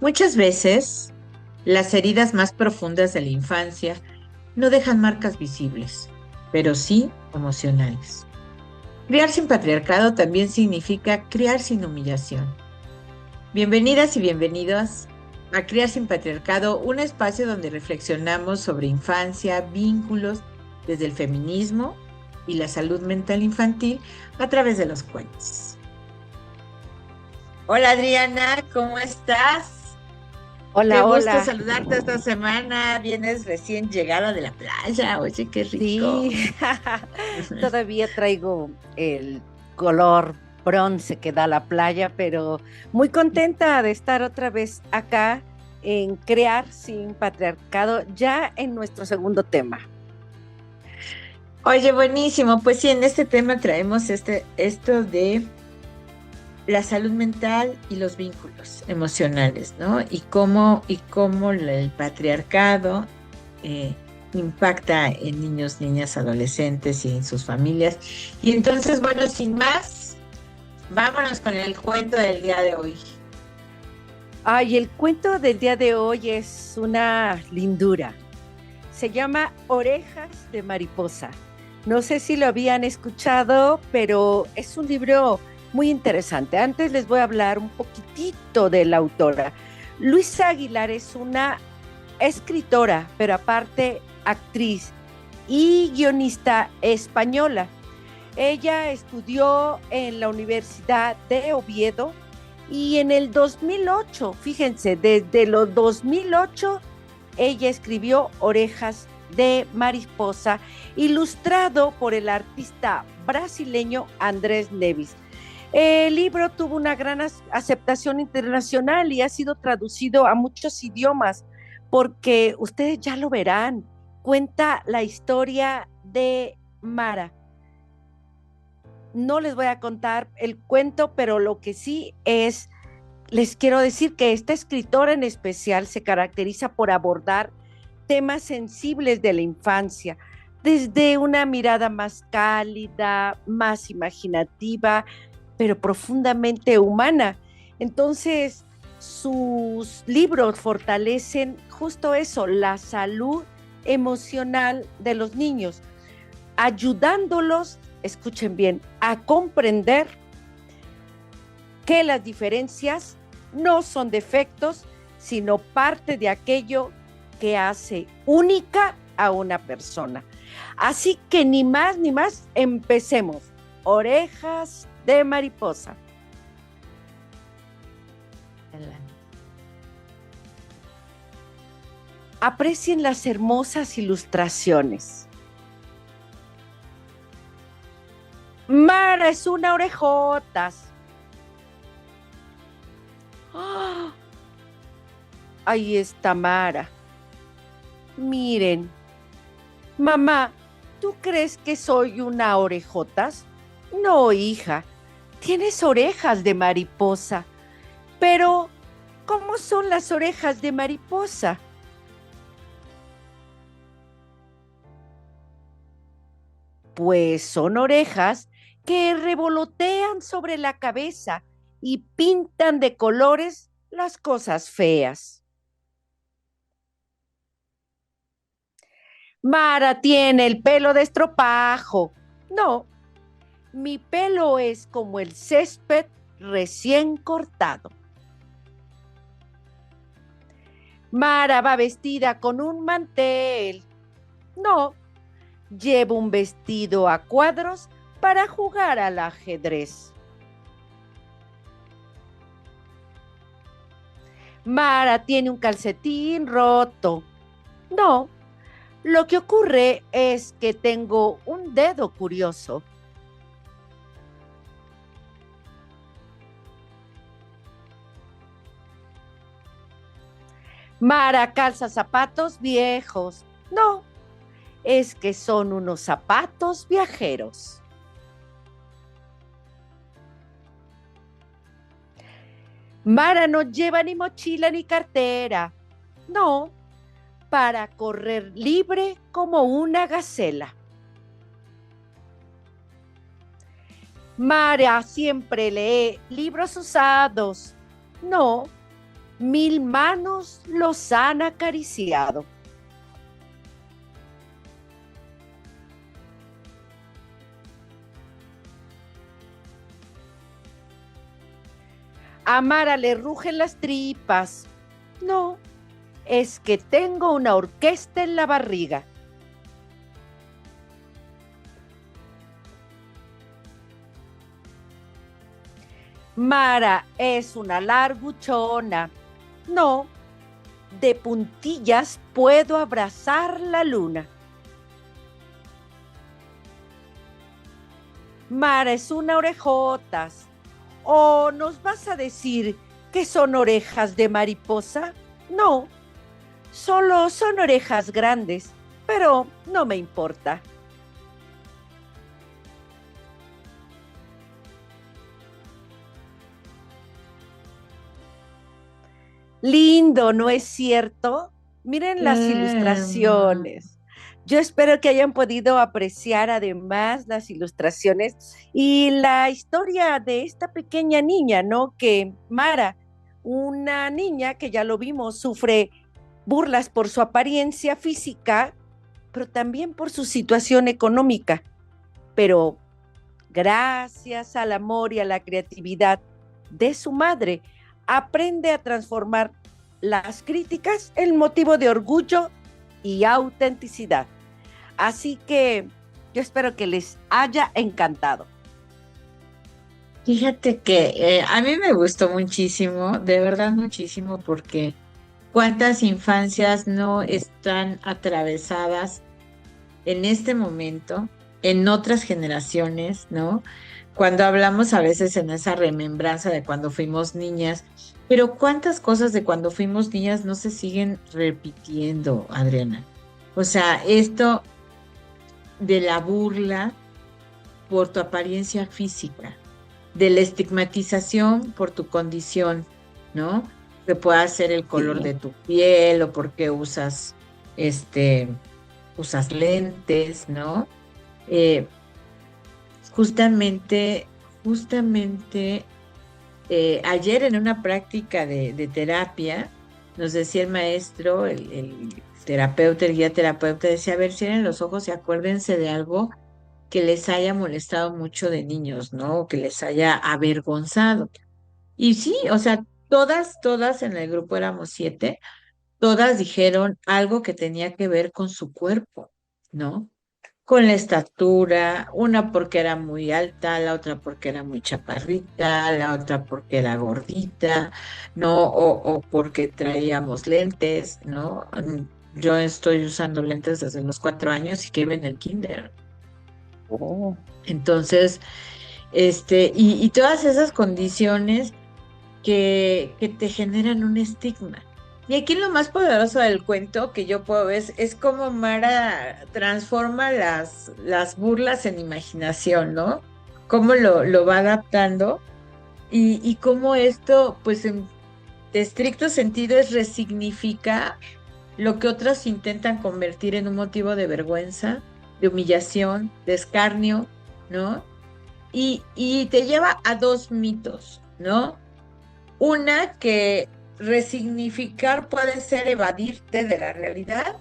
Muchas veces, las heridas más profundas de la infancia no dejan marcas visibles, pero sí emocionales. Criar sin patriarcado también significa criar sin humillación. Bienvenidas y bienvenidos a Criar sin Patriarcado, un espacio donde reflexionamos sobre infancia, vínculos, desde el feminismo y la salud mental infantil a través de los cuentos. Hola Adriana, ¿cómo estás? Qué Hola, gusto hola. saludarte esta semana. Vienes recién llegada de la playa. Oye, qué rico. Sí, todavía traigo el color bronce que da la playa, pero muy contenta de estar otra vez acá en Crear sin Patriarcado, ya en nuestro segundo tema. Oye, buenísimo. Pues sí, en este tema traemos esto de la salud mental y los vínculos emocionales, ¿no? Y cómo el patriarcado eh, impacta en niños, niñas, adolescentes y en sus familias. Y entonces, bueno, sin más, vámonos con el cuento del día de hoy. Ay, el cuento del día de hoy es una lindura. Se llama Orejas de Mariposa. No sé si lo habían escuchado, pero es un libro muy interesante. Antes les voy a hablar un poquitito de la autora. Luisa Aguilar es una escritora, pero aparte actriz y guionista española. Ella estudió en la Universidad de Oviedo y en el 2008, fíjense, desde los 2008, ella escribió Orejas de Mariposa, ilustrado por el artista brasileño Andrés Neves. El libro tuvo una gran aceptación internacional y ha sido traducido a muchos idiomas, porque ustedes ya lo verán, cuenta la historia de Mara. No les voy a contar el cuento, pero lo que sí es, les quiero decir que esta escritora en especial se caracteriza por abordar temas sensibles de la infancia, desde una mirada más cálida, más imaginativa, pero profundamente humana. Entonces, sus libros fortalecen justo eso, la salud emocional de los niños, ayudándolos, escuchen bien, a comprender que las diferencias no son defectos, sino parte de aquello que hace única a una persona. Así que ni más ni más, empecemos. Orejas de mariposa. Aprecien las hermosas ilustraciones. Mara es una orejotas. ¡Oh! Ahí está Mara. Miren, mamá, ¿tú crees que soy una orejotas? No, hija, tienes orejas de mariposa. Pero, ¿cómo son las orejas de mariposa? Pues son orejas que revolotean sobre la cabeza y pintan de colores las cosas feas. Mara tiene el pelo de estropajo. No, mi pelo es como el césped recién cortado. Mara va vestida con un mantel. No, llevo un vestido a cuadros para jugar al ajedrez. Mara tiene un calcetín roto. No, lo que ocurre es que tengo un dedo curioso. Mara calza zapatos viejos. No, es que son unos zapatos viajeros. Mara no lleva ni mochila ni cartera. No, para correr libre como una gacela. Mara siempre lee libros usados. No, 1000 manos los han acariciado. A Mara le rugen las tripas. No, es que tengo una orquesta en la barriga. Mara es una larguchona. No, de puntillas puedo abrazar la luna. Mara es una orejotas. ¿O nos vas a decir que son orejas de mariposa? No, solo son orejas grandes, pero no me importa. Lindo, ¿no es cierto? Miren las Mm. ilustraciones. Yo espero que hayan podido apreciar además las ilustraciones y la historia de esta pequeña niña, ¿no? Que Mara, una niña que ya lo vimos, sufre burlas por su apariencia física, pero también por su situación económica. Pero gracias al amor y a la creatividad de su madre, aprende a transformar las críticas en motivo de orgullo y autenticidad. Así que yo espero que les haya encantado. Fíjate que a mí me gustó muchísimo, de verdad muchísimo, porque cuántas infancias no están atravesadas en este momento, en otras generaciones, ¿no? Cuando hablamos a veces en esa remembranza de cuando fuimos niñas, pero cuántas cosas de cuando fuimos niñas no se siguen repitiendo, Adriana. O sea, esto de la burla por tu apariencia física, de la estigmatización por tu condición, ¿no? Que pueda ser el color Sí. de tu piel o porque este, usas lentes, ¿no? Eh, justamente, justamente, ayer en una práctica de terapia, nos decía el maestro, el terapeuta, el guía terapeuta, decía, a ver, cierren los ojos y acuérdense de algo que les haya molestado mucho de niños, ¿no? O que les haya avergonzado. Y sí, o sea, todas en el grupo éramos 7, todas dijeron algo que tenía que ver con su cuerpo, ¿no? Con la estatura, una porque era muy alta, la otra porque era muy chaparrita, la otra porque era gordita, ¿no? O porque traíamos lentes, ¿no? Yo estoy usando lentes desde los 4 años y que iba en el kinder. Oh. Entonces, y todas esas condiciones que te generan un estigma. Y aquí lo más poderoso del cuento que yo puedo ver es cómo Mara transforma las burlas en imaginación, ¿no? Cómo lo va adaptando y cómo esto, pues en estricto sentido, es resignificar lo que otros intentan convertir en un motivo de vergüenza, de humillación, de escarnio, ¿no? Y te lleva a dos mitos, ¿no? Una, que resignificar puede ser evadirte de la realidad,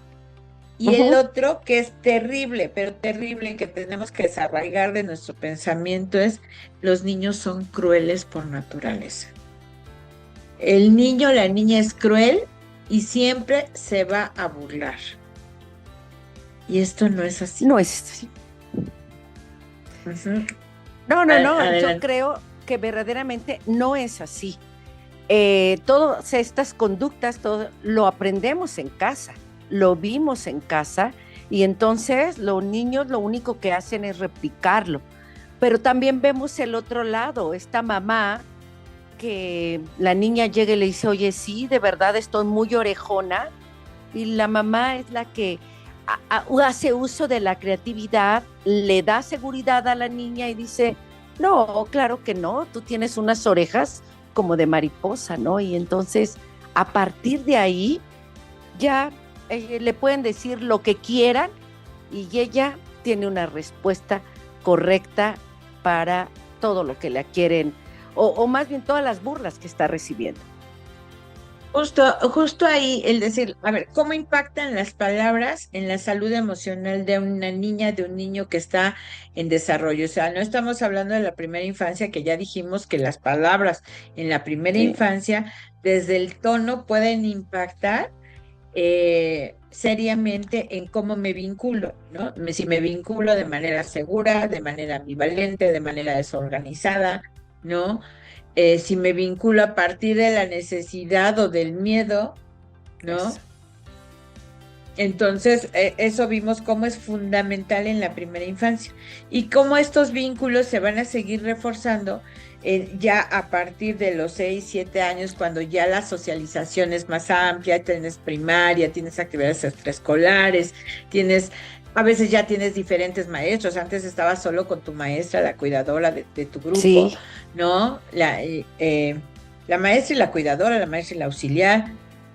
y el Ujú. otro, que es terrible, pero terrible, que tenemos que desarraigar de nuestro pensamiento, es los niños son crueles por naturaleza. El niño, la niña es cruel y siempre se va a burlar. Y esto no es así. No es así. Ujú. No, no, no, yo Adelante. creo que verdaderamente no es así. Todas estas conductas, todo lo aprendemos en casa, lo vimos en casa y entonces los niños lo único que hacen es replicarlo. Pero también vemos el otro lado, esta mamá que la niña llega y le dice, oye, sí, de verdad estoy muy orejona, y la mamá es la que hace uso de la creatividad, le da seguridad a la niña y dice, no, claro que no, tú tienes unas orejas como de mariposa, ¿no? Y entonces, a partir de ahí, ya le pueden decir lo que quieran y ella tiene una respuesta correcta para todo lo que la quieren, o más bien todas las burlas que está recibiendo. Justo ahí el decir, a ver, ¿cómo impactan las palabras en la salud emocional de una niña, de un niño que está en desarrollo? O sea, no estamos hablando de la primera infancia, que ya dijimos que las palabras en la primera Sí, infancia, desde el tono, pueden impactar seriamente en cómo me vinculo, ¿no? Si me vinculo de manera segura, de manera ambivalente, de manera desorganizada, ¿no? Si me vinculo a partir de la necesidad o del miedo, ¿no? eso. Entonces, eso vimos cómo es fundamental en la primera infancia y cómo estos vínculos se van a seguir reforzando ya a partir de los 6, 7 años, cuando ya la socialización es más amplia, tienes primaria, tienes actividades extraescolares, a veces ya tienes diferentes maestros. Antes estabas solo con tu maestra, la cuidadora de tu grupo, Sí, ¿no? La maestra y la cuidadora, la maestra y la auxiliar.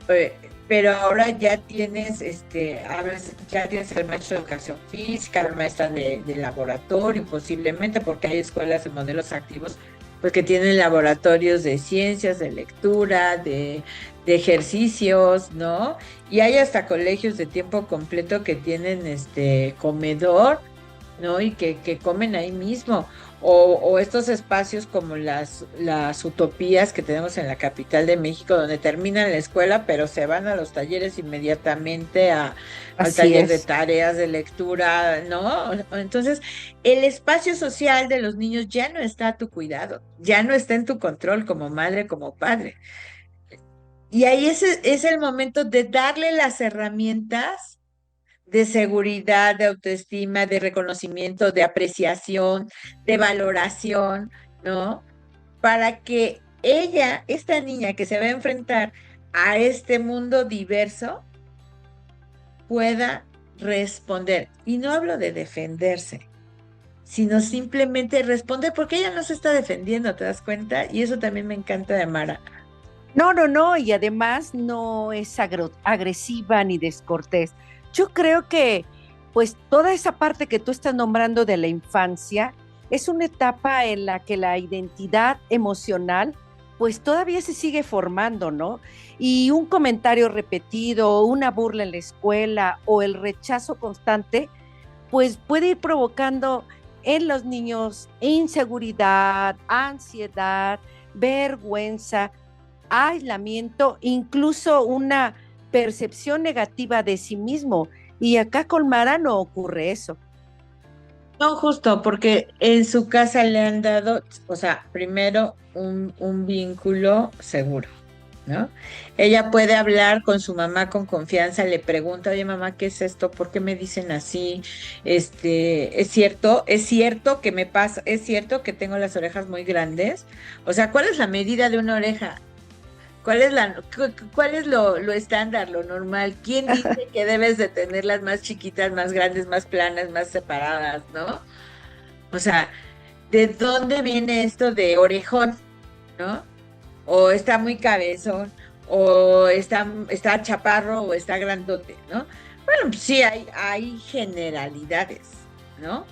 eh, pero ahora ya tienes, a veces ya tienes el maestro de educación física, la maestra de laboratorio, posiblemente, porque hay escuelas de modelos activos, pues que tienen laboratorios de ciencias, de lectura, de ejercicios, ¿no? Y hay hasta colegios de tiempo completo que tienen comedor, ¿no? Y que comen ahí mismo. O estos espacios como las utopías que tenemos en la capital de México, donde terminan la escuela, pero se van a los talleres inmediatamente al así taller de es. tareas de lectura, ¿no? Entonces, el espacio social de los niños ya no está a tu cuidado, ya no está en tu control como madre, como padre. Y ahí es el momento de darle las herramientas de seguridad, de autoestima, de reconocimiento, de apreciación, de valoración, ¿no? Para que ella, esta niña que se va a enfrentar a este mundo diverso, pueda responder. Y no hablo de defenderse, sino simplemente responder, porque ella no se está defendiendo, ¿te das cuenta? Y eso también me encanta de Mara. No, no, no, y además no es agresiva ni descortés. Yo creo que, pues, toda esa parte que tú estás nombrando de la infancia es una etapa en la que la identidad emocional, pues, todavía se sigue formando, ¿no? Y un comentario repetido, una burla en la escuela o el rechazo constante, pues, puede ir provocando en los niños inseguridad, ansiedad, vergüenza, aislamiento, incluso una percepción negativa de sí mismo. Y acá con Mara no ocurre eso. No, justo, porque en su casa le han dado, o sea, primero un vínculo seguro, ¿no? Ella puede hablar con su mamá con confianza, le pregunta, oye mamá, ¿qué es esto? ¿Por qué me dicen así? Es cierto que me pasa, es cierto que tengo las orejas muy grandes. O sea, ¿cuál es la medida de una oreja? ¿Cuál es lo estándar, lo normal? ¿Quién dice que debes de tenerlas más chiquitas, más grandes, más planas, más separadas, ¿no? O sea, ¿de dónde viene esto de orejón, ¿no? O está muy cabezón, o está chaparro, o está grandote, ¿no? Bueno, pues sí, hay generalidades, ¿no?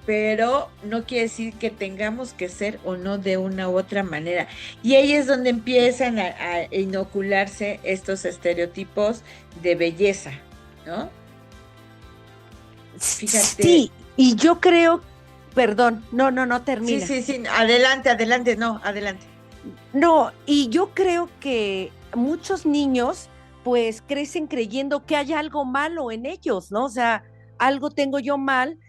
Pero no quiere decir que tengamos que ser o no de una u otra manera. Y ahí es donde empiezan a inocularse estos estereotipos de belleza, ¿no? Fíjate, Sí, y yo creo, perdón, no, no, no sí, termina. sí, sí, adelante, adelante, no, adelante. No, y yo creo que muchos niños pues crecen creyendo que hay algo malo en ellos, ¿no? O sea, algo tengo yo mal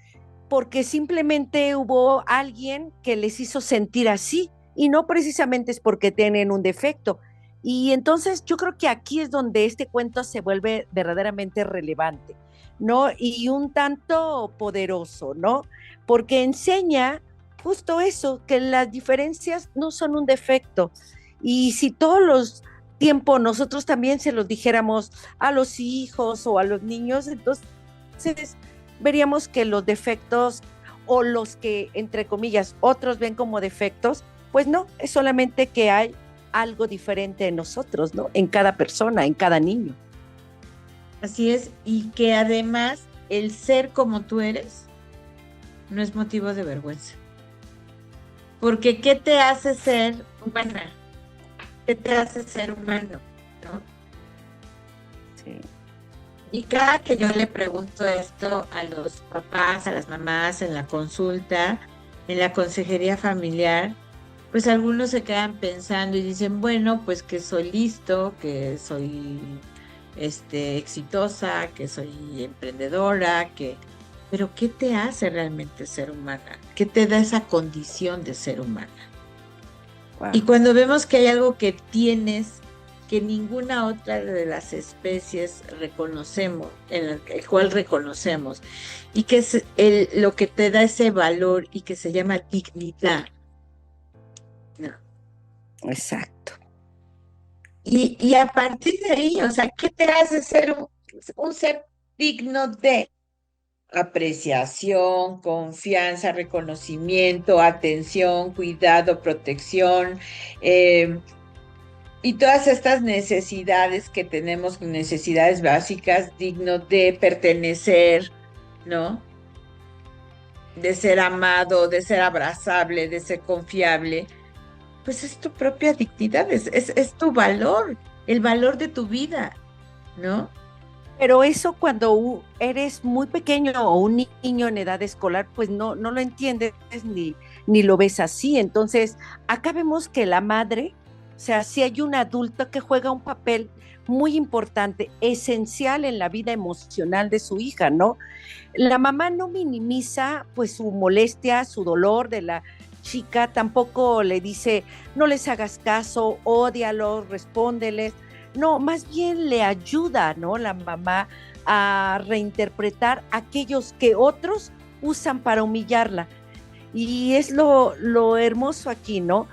porque simplemente hubo alguien que les hizo sentir así y no precisamente es porque tienen un defecto. Y entonces yo creo que aquí es donde este cuento se vuelve verdaderamente relevante, ¿no? Y un tanto poderoso, ¿no? Porque enseña justo eso, que las diferencias no son un defecto. Y si todos los tiempos nosotros también se los dijéramos a los hijos o a los niños, entonces veríamos que los defectos o los que, entre comillas, otros ven como defectos, pues no, es solamente que hay algo diferente en nosotros, ¿no? En cada persona, en cada niño. Así es, y que además el ser como tú eres no es motivo de vergüenza. Porque ¿qué te hace ser humana? ¿Qué te hace ser humano? ¿No? Sí. Y cada que yo le pregunto esto a los papás, a las mamás en la consulta, en la consejería familiar, pues algunos se quedan pensando y dicen, bueno, pues que soy listo, que soy exitosa, que soy emprendedora, pero ¿qué te hace realmente ser humana? ¿Qué te da esa condición de ser humana? Y Wow. cuando vemos que hay algo que tienes que ninguna otra de las especies reconocemos, en el cual reconocemos, y que es lo que te da ese valor y que se llama dignidad, ¿no? Exacto. Y a partir de ahí, o sea, ¿qué te hace ser un ser digno de apreciación, confianza, reconocimiento, atención, cuidado, protección? Y todas estas necesidades que tenemos, necesidades básicas, digno de pertenecer, ¿no? De ser amado, de ser abrazable, de ser confiable, pues es tu propia dignidad, es tu valor, el valor de tu vida, ¿no? Pero eso cuando eres muy pequeño o un niño en edad escolar, pues no lo entiendes ni lo ves así. Entonces, acá vemos que la madre, o sea, si hay un adulto que juega un papel muy importante, esencial en la vida emocional de su hija, ¿no? La mamá no minimiza pues su molestia, su dolor de la chica, tampoco le dice, no les hagas caso, ódialos, respóndeles. No, más bien le ayuda, ¿no? La mamá a reinterpretar aquellos que otros usan para humillarla. Y es lo hermoso aquí, ¿no?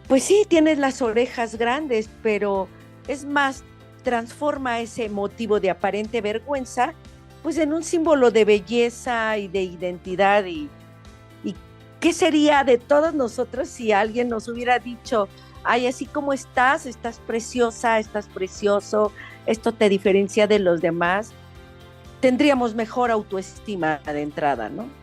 Pues sí, tienes las orejas grandes, pero es más, transforma ese motivo de aparente vergüenza, pues en un símbolo de belleza y de identidad. Y qué sería de todos nosotros si alguien nos hubiera dicho, ay, así como estás preciosa, estás precioso, esto te diferencia de los demás, tendríamos mejor autoestima de entrada, ¿no?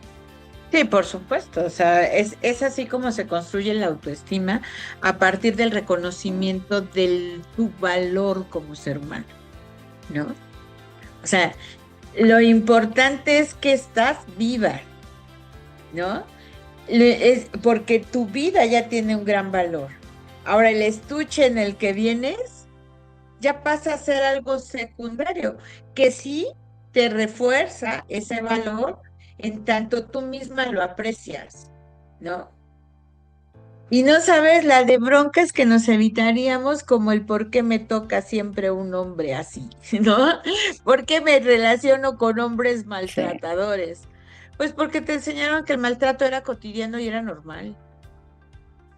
Sí, por supuesto, o sea, es así como se construye la autoestima a partir del reconocimiento de tu valor como ser humano, ¿no? O sea, lo importante es que estás viva, ¿no? Es porque tu vida ya tiene un gran valor. Ahora, el estuche en el que vienes ya pasa a ser algo secundario, que sí te refuerza ese valor en tanto tú misma lo aprecias, ¿no? Y no sabes la de broncas que nos evitaríamos, como el por qué me toca siempre un hombre así, ¿no? ¿Por qué me relaciono con hombres Sí, maltratadores? Pues porque te enseñaron que el maltrato era cotidiano y era normal.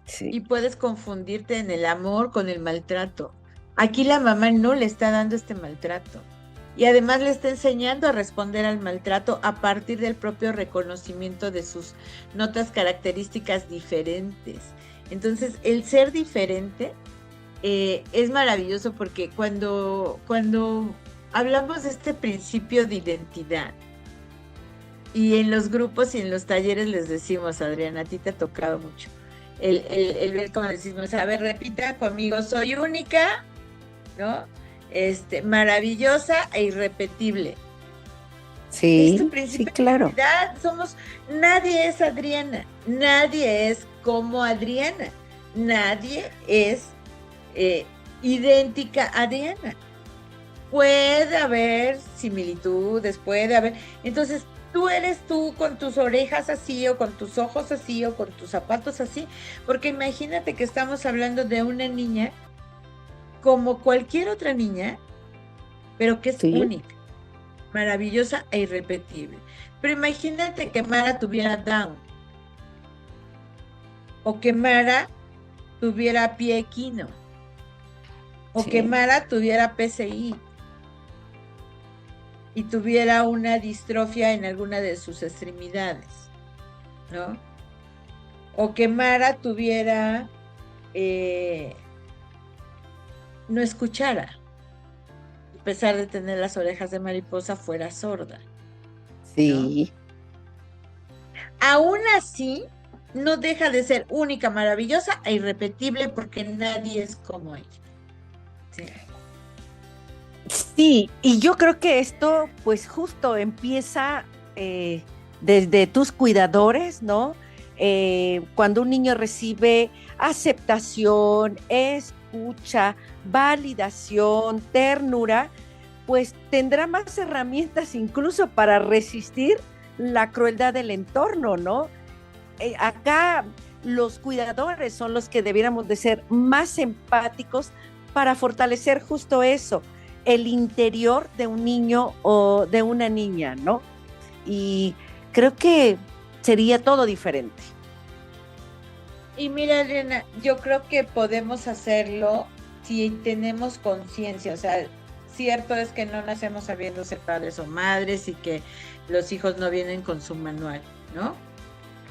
sí. Y puedes confundirte en el amor con el maltrato. Aquí la mamá no le está dando este maltrato. Y además le está enseñando a responder al maltrato a partir del propio reconocimiento de sus notas características diferentes. Entonces, el ser diferente es maravilloso porque cuando hablamos de este principio de identidad y en los grupos y en los talleres les decimos, Adriana, a ti te ha tocado mucho, el ver cómo decimos, a ver, repita conmigo, soy única, ¿no? Maravillosa e irrepetible. Es tu Sí, sí, principio de claro. identidad, nadie es Adriana, nadie es como Adriana, nadie es eh, idéntica a Adriana. Puede haber similitudes, puede haber. Entonces, tú eres tú con tus orejas así, o con tus ojos así, o con tus zapatos así, porque imagínate que estamos hablando de una niña como cualquier otra niña, pero que es Sí, única, maravillosa e irrepetible. Pero imagínate que Mara tuviera Down, o que Mara tuviera pie equino, o que sí, Mara tuviera PCI y tuviera una distrofia en alguna de sus extremidades, ¿no? O que Mara tuviera, eh, no escuchara, a pesar de tener las orejas de mariposa, fuera sorda, ¿no? sí, Aún así, no deja de ser única, maravillosa e irrepetible porque nadie es como ella. Sí. Sí, y yo creo que esto pues justo empieza desde tus cuidadores, ¿no? Cuando un niño recibe aceptación, escucha, validación, ternura, pues tendrá más herramientas incluso para resistir la crueldad del entorno, ¿no? Acá los cuidadores son los que debiéramos de ser más empáticos para fortalecer justo eso, el interior de un niño o de una niña, ¿no? Y creo que sería todo diferente. Y mira, Elena, yo creo que podemos hacerlo si tenemos conciencia. O sea, cierto es que no nacemos sabiendo ser padres o madres y que los hijos no vienen con su manual, ¿no?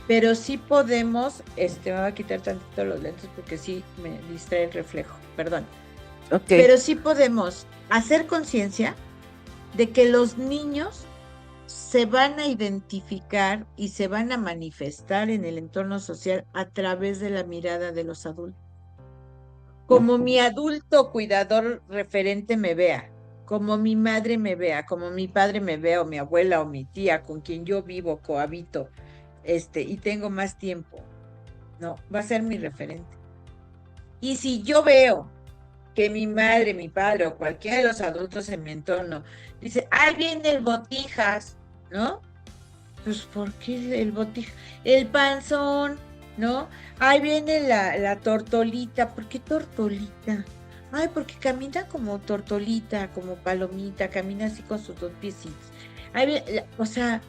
Pero sí podemos, me voy a quitar tantito los lentes porque sí me distrae el reflejo, perdón. Ok. Pero sí podemos hacer conciencia de que los niños se van a identificar y se van a manifestar en el entorno social a través de la mirada de los adultos. Como mi adulto cuidador referente me vea, como mi madre me vea, como mi padre me vea, o mi abuela o mi tía con quien yo vivo, cohabito, y tengo más tiempo, no, va a ser mi referente. Y si yo veo que mi madre, mi padre o cualquiera de los adultos en mi entorno dice, ahí viene el botijas, ¿no? Pues, ¿por qué el botija? El panzón, ¿no? Ahí viene la tortolita. ¿Por qué tortolita? Ay, porque camina como tortolita, como palomita, camina así con sus dos piecitos. O sea,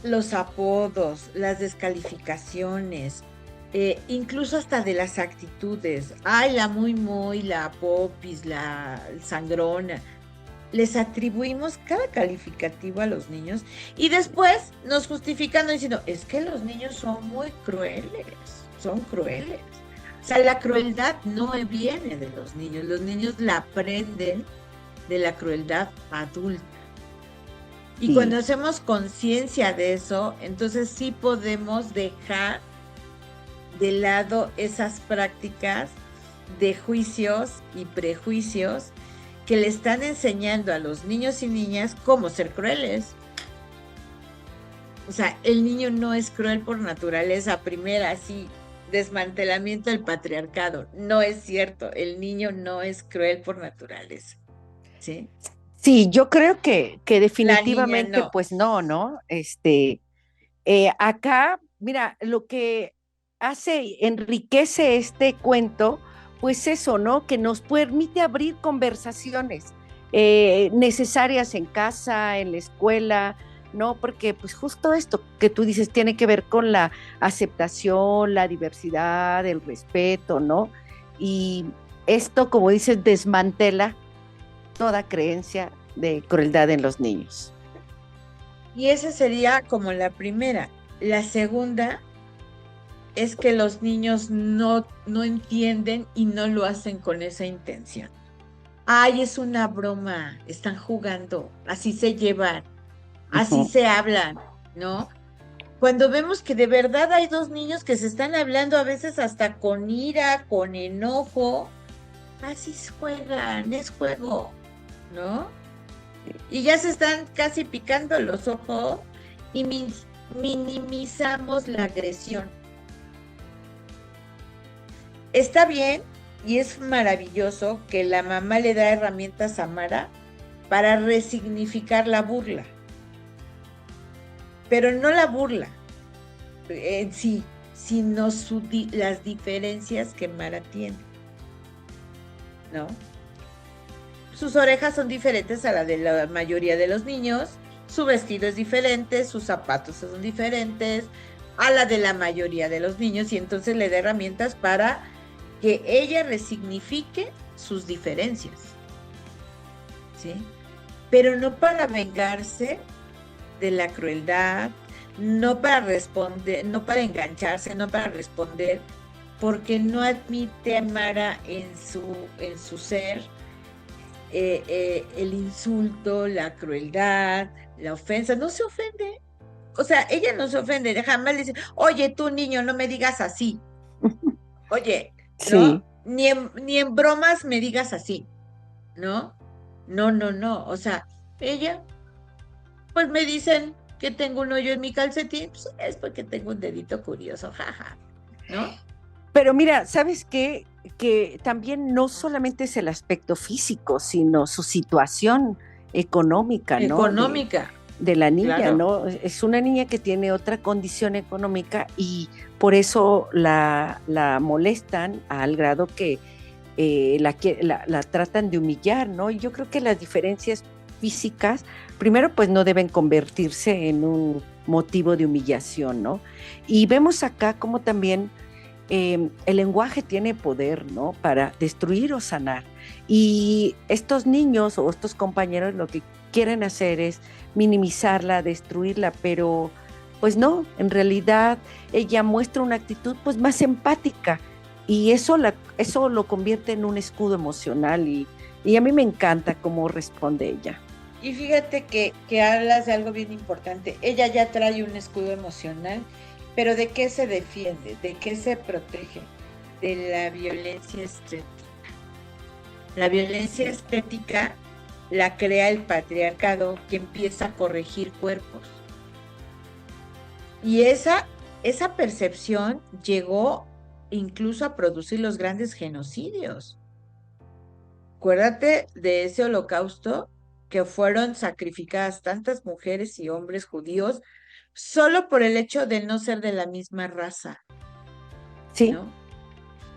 los apodos, las descalificaciones, incluso hasta de las actitudes. Ay, la muy, la popis, la sangrona. Les atribuimos cada calificativo a los niños y después nos justifican diciendo, es que los niños son muy crueles, son crueles. O sea, la crueldad no viene de los niños la aprenden de la crueldad adulta. Y Sí. cuando hacemos conciencia de eso, entonces sí podemos dejar de lado esas prácticas de juicios y prejuicios que le están enseñando a los niños y niñas cómo ser crueles. O sea, el niño no es cruel por naturaleza, primera, así, desmantelamiento del patriarcado. No es cierto, el niño no es cruel por naturaleza. ¿Sí? Sí, yo creo que La niña definitivamente, no. pues no, ¿no? Acá, mira, lo que enriquece este cuento, pues eso, ¿no? Que nos permite abrir conversaciones necesarias en casa, en la escuela, ¿no? Porque pues justo esto que tú dices tiene que ver con la aceptación, la diversidad, el respeto, ¿no? Y esto, como dices, desmantela toda creencia de crueldad en los niños. Y esa sería como la primera. La segunda es que los niños no entienden y no lo hacen con esa intención. Ay, es una broma, están jugando, así se llevan, así se hablan, ¿no? Cuando vemos que de verdad hay dos niños que se están hablando a veces hasta con ira, con enojo, así juegan, es juego, ¿no? Y ya se están casi picando los ojos y minimizamos la agresión. Está bien y es maravilloso que la mamá le da herramientas a Mara para resignificar la burla. Pero no la burla en sí, sino las diferencias que Mara tiene, ¿no? Sus orejas son diferentes a la de la mayoría de los niños, su vestido es diferente, sus zapatos son diferentes a la de la mayoría de los niños, y entonces le da herramientas para que ella resignifique sus diferencias, ¿sí? Pero no para vengarse de la crueldad, no para responder, no para engancharse, no para responder, porque no admite a Mara en su ser el insulto, la crueldad, la ofensa. No se ofende. o sea, ella no se ofende, jamás le dice, oye, tú niño, no me digas así, oye, ¿no? Sí. Ni en bromas me digas así, ¿no? No, no, no, o sea, ella, pues me dicen que tengo un hoyo en mi calcetín, pues es porque tengo un dedito curioso, jaja, ¿no? Pero mira, ¿sabes qué? Que también no solamente es el aspecto físico, sino su situación económica, ¿no? Económica, De la niña, claro. ¿no? Es una niña que tiene otra condición económica y por eso la molestan al grado que la tratan de humillar, ¿no? Y yo creo que las diferencias físicas, primero, pues no deben convertirse en un motivo de humillación, ¿no? Y vemos acá como también el lenguaje tiene poder, ¿no? Para destruir o sanar. Y estos niños o estos compañeros lo que quieren hacer es minimizarla, destruirla, pero pues no, en realidad ella muestra una actitud pues más empática y eso lo convierte en un escudo emocional y a mí me encanta cómo responde ella. Y fíjate que hablas de algo bien importante. Ella ya trae un escudo emocional, pero ¿de qué se defiende? ¿De qué se protege? De la violencia estética. La violencia estética la crea el patriarcado que empieza a corregir cuerpos. Y esa percepción llegó incluso a producir los grandes genocidios. Acuérdate de ese holocausto que fueron sacrificadas tantas mujeres y hombres judíos solo por el hecho de no ser de la misma raza, Sí, ¿no?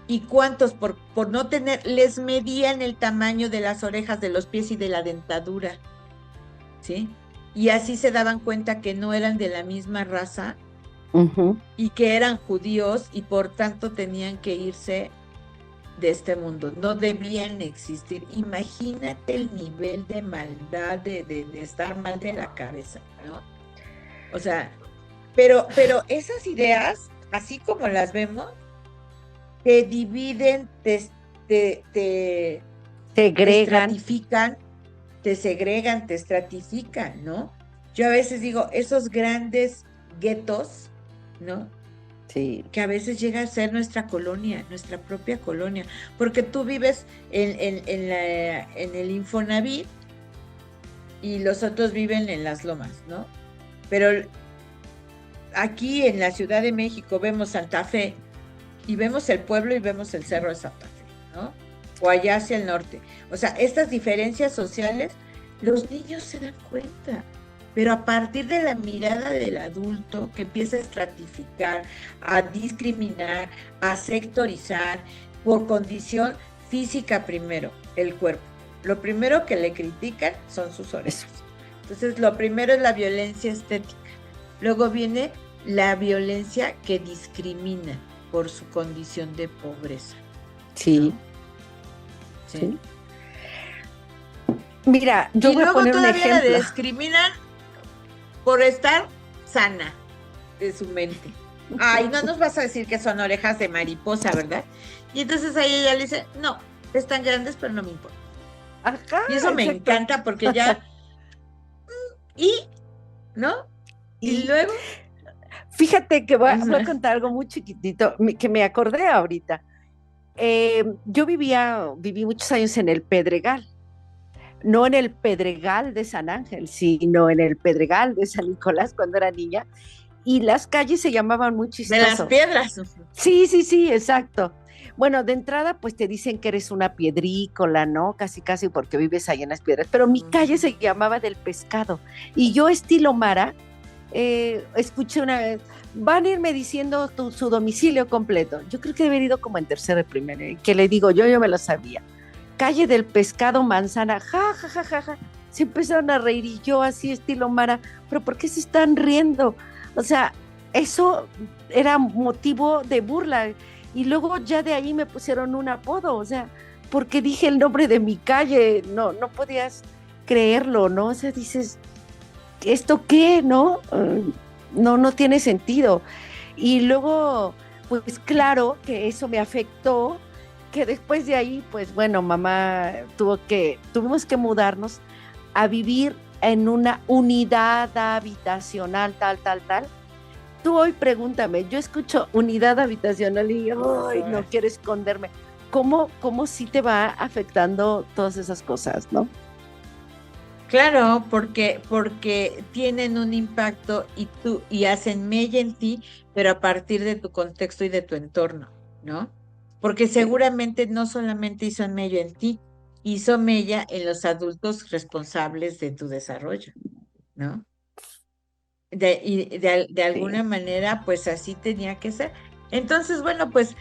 ¿Y cuántos por no tener, les medían el tamaño de las orejas, de los pies y de la dentadura, ¿sí? Y así se daban cuenta que no eran de la misma raza uh-huh. y que eran judíos y por tanto tenían que irse de este mundo, no debían existir. Imagínate el nivel de maldad, de estar mal de la cabeza, ¿no? O sea, pero esas ideas, así como las vemos, te dividen, te Segregan. estratifican, te segregan, te estratifican, ¿no? Yo a veces digo, esos grandes guetos, ¿no? Sí, Que a veces llega a ser nuestra colonia, nuestra propia colonia, porque tú vives en el Infonavit y los otros viven en las lomas, ¿no? Pero aquí en la Ciudad de México vemos Santa Fe y vemos el pueblo y vemos el Cerro de Santa Fe, ¿no? O allá hacia el norte. O sea, estas diferencias sociales, los niños se dan cuenta. Pero a partir de la mirada del adulto que empieza a estratificar, a discriminar, a sectorizar por condición física primero, el cuerpo. Lo primero que le critican son sus orejas. Entonces, lo primero es la violencia estética. Luego viene la violencia que discrimina por su condición de pobreza. sí, ¿No? Sí. sí. Mira, yo Y voy a luego poner un todavía la ejemplo. discriminan por estar sana de su mente. Ay, no nos vas a decir que son orejas de mariposa, ¿verdad? Y entonces ahí ella le dice, no, están grandes, pero no me importa. Ajá, Y eso me exacto. encanta porque ya, y, ¿no? Y Y luego, fíjate que voy a ajá, contar algo muy chiquitito que me acordé ahorita. Yo viví muchos años en el Pedregal, no en el Pedregal de San Ángel, sino en el Pedregal de San Nicolás cuando era niña, y las calles se llamaban muy de las chistoso. piedras. Sí, sí, sí, exacto. Bueno, de entrada, pues te dicen que eres una piedrícola, ¿no? Casi, casi porque vives ahí en las piedras. Pero mi calle se llamaba del pescado. Y yo, estilo Mara, escuché una vez, van a irme diciendo su domicilio completo. Yo creo que debe haber ido como en tercero de primero, que le digo, yo me lo sabía. Calle del pescado, manzana, ja, ja, ja, ja, ja. Se empezaron a reír y yo así, estilo Mara, pero ¿por qué se están riendo? O sea, eso era motivo de burla. Y luego ya de ahí me pusieron un apodo, o sea, porque dije el nombre de mi calle, no, no podías creerlo, ¿no? O sea, dices, ¿esto qué? ¿No? No, no tiene sentido. Y luego, pues claro que eso me afectó, que después de ahí, pues bueno, mamá tuvimos que mudarnos a vivir en una unidad habitacional, tal, tal, tal. Tú hoy pregúntame, yo escucho unidad habitacional y ay, no quiero esconderme. ¿Cómo sí te va afectando todas esas cosas, no? Claro, porque tienen un impacto y hacen mella en ti, pero a partir de tu contexto y de tu entorno, ¿no? Porque Sí. seguramente no solamente hizo mella en ti, hizo mella en los adultos responsables de tu desarrollo, ¿no? De Sí. alguna manera, pues así tenía que ser. Entonces, bueno, pues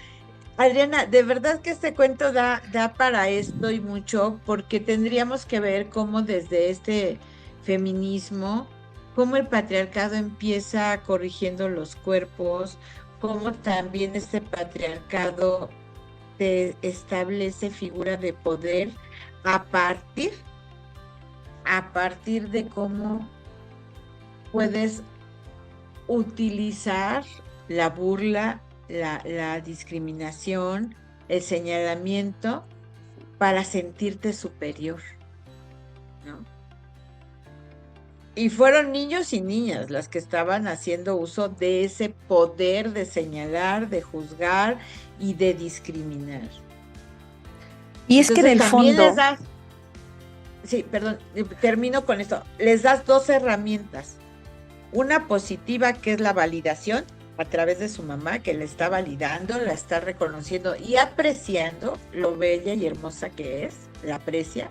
Adriana, de verdad que este cuento da para esto y mucho, porque tendríamos que ver cómo desde este feminismo, cómo el patriarcado empieza corrigiendo los cuerpos, cómo también este patriarcado te establece figura de poder a partir, a partir de cómo puedes utilizar la burla, la discriminación, el señalamiento para sentirte superior, ¿no? Y fueron niños y niñas las que estaban haciendo uso de ese poder de señalar, de juzgar y de discriminar. Y es que en Entonces el también les fondo, das, sí, perdón, termino con esto, les das dos herramientas. Una positiva, que es la validación a través de su mamá, que la está validando, la está reconociendo y apreciando lo bella y hermosa que es, la aprecia,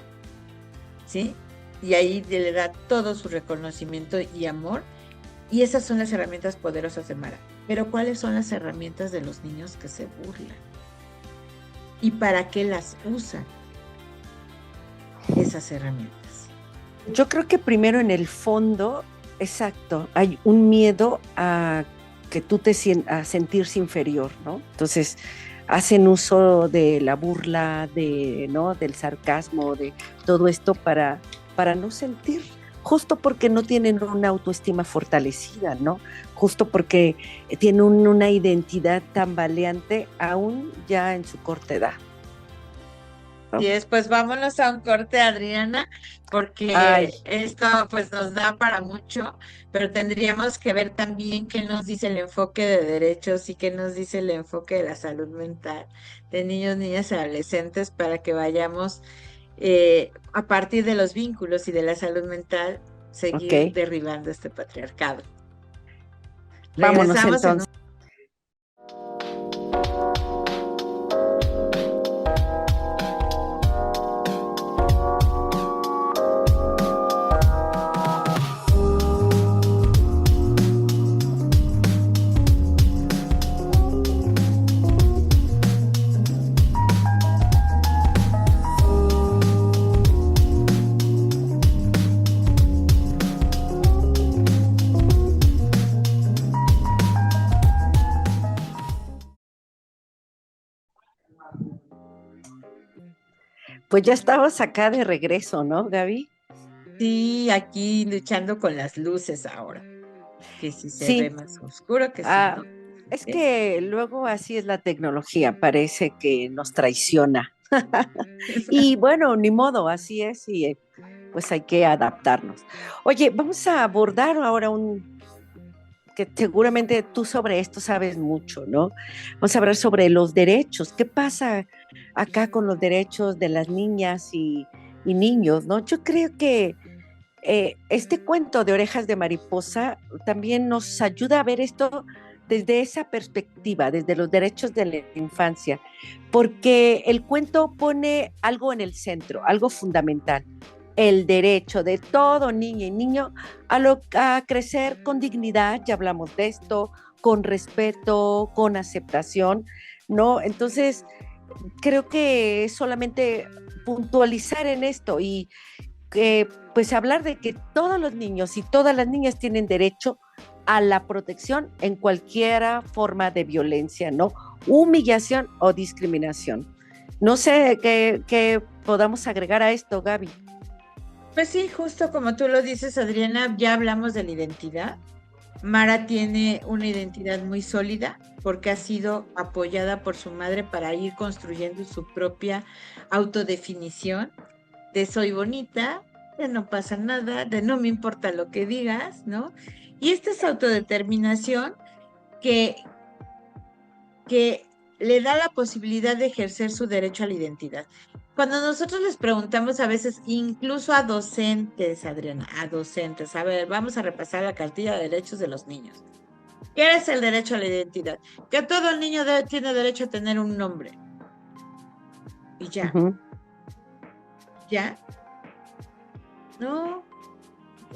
¿sí? Y ahí le da todo su reconocimiento y amor. Y esas son las herramientas poderosas de Mara. Pero ¿cuáles son las herramientas de los niños que se burlan? ¿Y para qué las usan esas herramientas? yo creo que primero en el fondo, exacto, hay un miedo a que tú a sentirse inferior, ¿no? Entonces, hacen uso de la burla, ¿no? Del sarcasmo, de todo esto para no sentir, justo porque no tienen una autoestima fortalecida, ¿no? Justo porque tienen una identidad tambaleante aún ya en su corta edad, Y ¿no? después vámonos a un corte, Adriana, Ay, porque esto pues nos da para mucho, pero tendríamos que ver también qué nos dice el enfoque de derechos y qué nos dice el enfoque de la salud mental de niños, niñas y adolescentes para que vayamos a partir de los vínculos y de la salud mental, ok, seguir derribando este patriarcado. vámonos Regresamos en un... entonces. Pues ya estamos acá de regreso, ¿no, Gaby? Sí, aquí luchando con las luces ahora, que si se ve Sí, más oscuro, que si ah, no. es ¿Sí? que luego así es la tecnología, parece que nos traiciona. Y bueno, ni modo, así es y pues hay que adaptarnos. Oye, vamos a abordar ahora que seguramente tú sobre esto sabes mucho, ¿no? Vamos a hablar sobre los derechos. ¿Qué pasa acá con los derechos de las niñas y niños, ¿no? Yo creo que este cuento de Orejas de Mariposa también nos ayuda a ver esto desde esa perspectiva, desde los derechos de la infancia, porque el cuento pone algo en el centro, algo fundamental, el derecho de todo niña y niño a crecer con dignidad, ya hablamos de esto, con respeto, con aceptación, ¿no? Entonces, creo que es solamente puntualizar en esto y que pues hablar de que todos los niños y todas las niñas tienen derecho a la protección en cualquier forma de violencia, ¿no? Humillación o discriminación. No sé qué podamos agregar a esto, Gaby. Pues sí, justo como tú lo dices, Adriana, ya hablamos de la identidad. Mara tiene una identidad muy sólida porque ha sido apoyada por su madre para ir construyendo su propia autodefinición de soy bonita de no pasa nada, de no me importa lo que digas, ¿no? Y esta es autodeterminación que, que le da la posibilidad de ejercer su derecho a la identidad. Cuando nosotros les preguntamos a veces, incluso a docentes, Adriana, a docentes, a ver, vamos a repasar la cartilla de derechos de los niños. ¿Qué es el derecho a la identidad? Que todo el niño tiene derecho a tener un nombre. Y ya, ya, ¿no?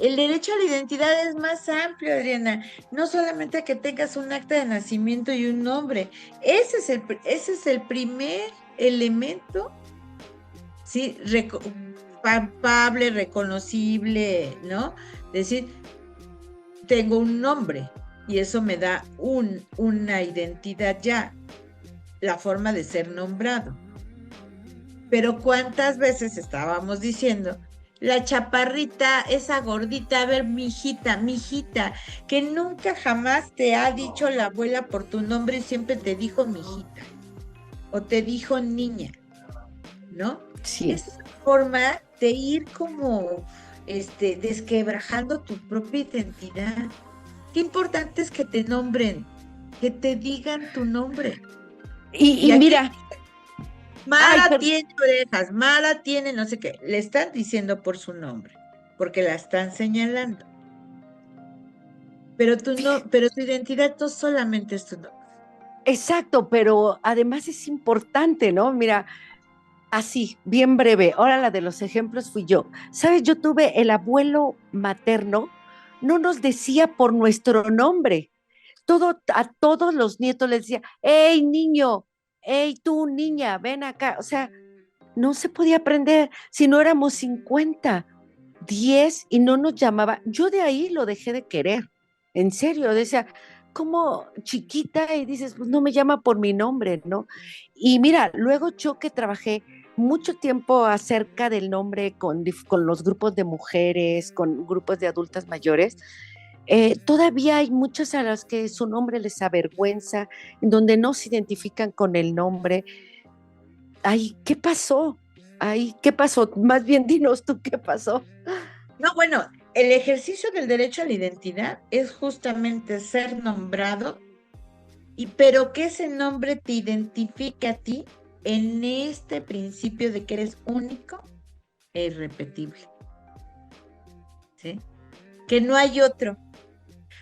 El derecho a la identidad es más amplio, Adriana. No solamente a que tengas un acta de nacimiento y un nombre. Ese es el primer elemento, ¿sí? Palpable, reconocible, ¿no? Decir, tengo un nombre y eso me da una identidad ya, la forma de ser nombrado. Pero ¿cuántas veces estábamos diciendo? La chaparrita, esa gordita, a ver, mijita, que nunca jamás te ha dicho la abuela por tu nombre y siempre te dijo mijita o te dijo niña, ¿no? Sí. Es una forma de ir como desquebrajando tu propia identidad. Qué importante es que te nombren, que te digan tu nombre. Y mira, Mara tiene orejas, Mara tiene no sé qué. Le están diciendo por su nombre, porque la están señalando. Pero pero tu identidad no solamente es tu nombre. Exacto, pero además es importante, ¿no? Mira, así, bien breve. Ahora la de los ejemplos fui yo. ¿Sabes? Yo tuve el abuelo materno, no nos decía por nuestro nombre. A todos los nietos les decía, hey niño, hey tú niña, ven acá. O sea, no se podía aprender si no éramos 50, 10 y no nos llamaba. Yo de ahí lo dejé de querer. En serio, decía, como chiquita y dices, pues no me llama por mi nombre, ¿no? Y mira, luego yo que trabajé mucho tiempo acerca del nombre con los grupos de mujeres, con grupos de adultas mayores, todavía hay muchas a las que su nombre les avergüenza, en donde no se identifican con el nombre. Ay, ¿qué pasó? Ay, ¿qué pasó? Más bien dinos tú qué pasó. No, bueno, el ejercicio del derecho a la identidad es justamente ser nombrado, pero que ese nombre te identifique a ti en este principio de que eres único e irrepetible. ¿Sí? Que no hay otro.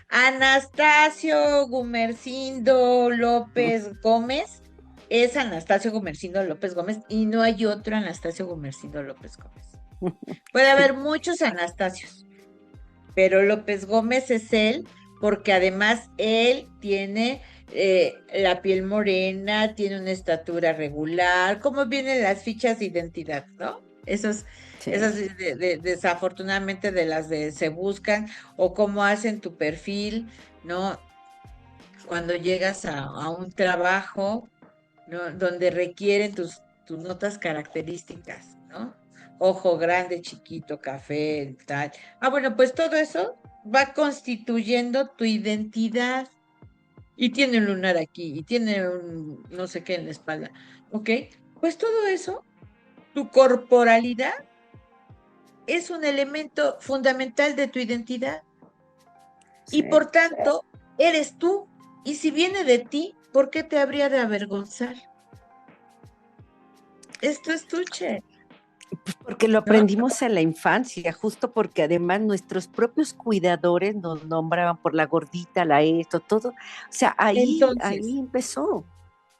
Anastasio Gumersindo López Gómez es Anastasio Gumersindo López Gómez y no hay otro Anastasio Gumersindo López Gómez. Puede haber muchos Anastasios, pero López Gómez es él porque además él tiene la piel morena, tiene una estatura regular, como vienen las fichas de identidad, ¿no? Esas desafortunadamente de las de se buscan o cómo hacen tu perfil, ¿no? Cuando llegas a un trabajo, ¿no? Donde requieren tus notas características, ¿no? Ojo grande, chiquito, café, tal. Bueno, pues todo eso va constituyendo tu identidad. Y tiene un lunar aquí, y tiene un no sé qué en la espalda. ¿Ok? Pues todo eso, tu corporalidad, es un elemento fundamental de tu identidad. Sí. Y por tanto, eres tú. Y si viene de ti, ¿por qué te habría de avergonzar? Esto es tuche. Porque lo aprendimos en la infancia, justo porque además nuestros propios cuidadores nos nombraban por la gordita, la esto, todo. O sea, ahí empezó.